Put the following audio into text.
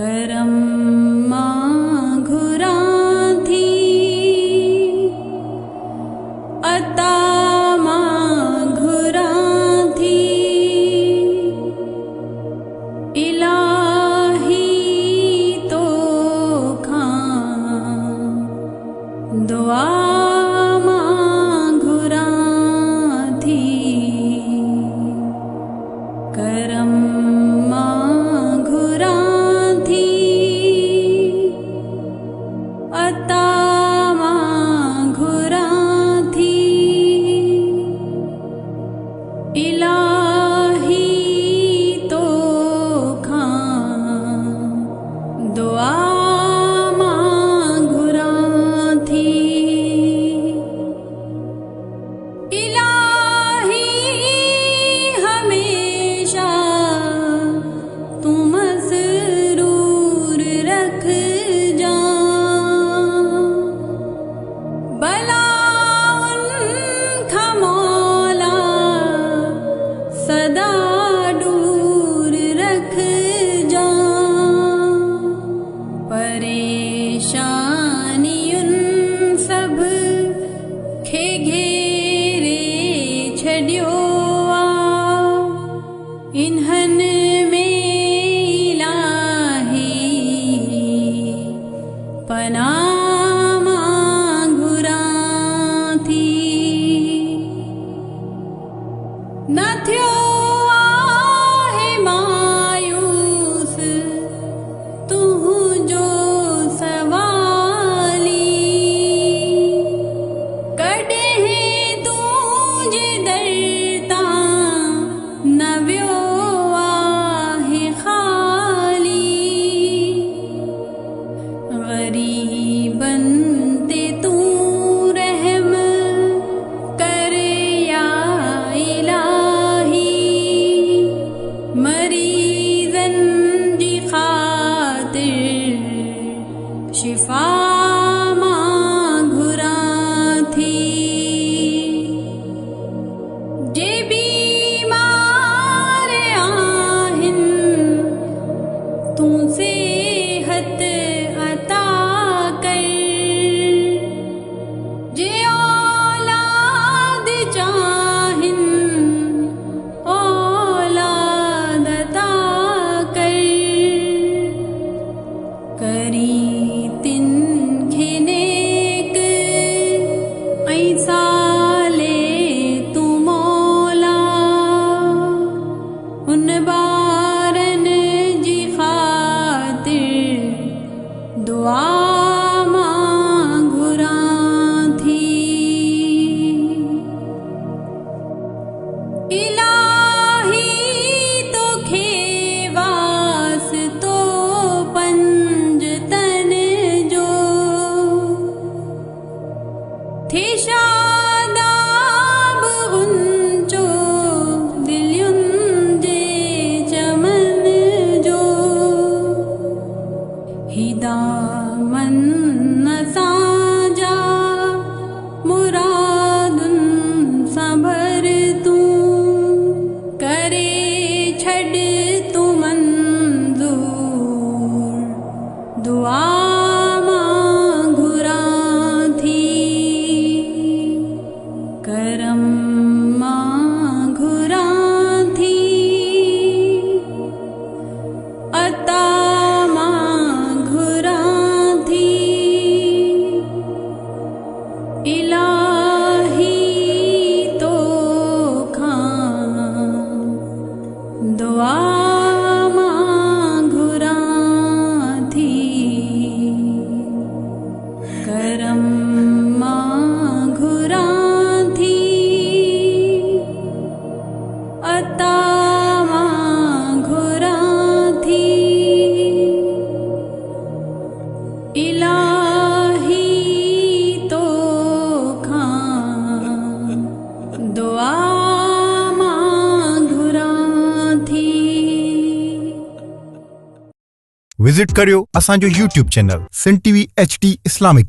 करम मां घुरा थी अता मां घुरा थी इलाही तो खां दुआ मां घुरा थी करम अता मां घुरा थी इलाही तो खां दुआ मां घुरा थी इलाही हमेशा तू मसरूर रख जा भला उनका मौला सदा दूर रख जा परेशानी उन सब खे घेरे छड़ियो इन्हन में इलाही पनाह न थियो आहे मायूस तुझो सवाली कॾहिं तुझे दर तां न वियो आहे ख़ाली ग़रीबन ते तूं रहम कर या मरीज़न जी ख़ातिर शिफ़ा मां घुरा थी जे बीमार आहिनि तूं सेहत अता कर जे औलाद चाहिनि करी तिन खे नेक ऐं साले तू मौला उन ॿारनि जी ख़ातिर दुआ मां घुरा थी इलाही तोखे वास्तो थे शादाब उंचो दिलियुनि जे चमन जो हिदामन सां मुरादुनि सां भर तूं करे छॾ तूं मंज़ूर दुआ करम मां घुरा थी अता मां घुरा थी इलाही तो खां दुआ मां घुरा थी करम अता मां घुरा थी इलाही तो खां दुआ मां घुरा थी। विजिट करियो असांजो YouTube channel Sindh TV HD Islamic.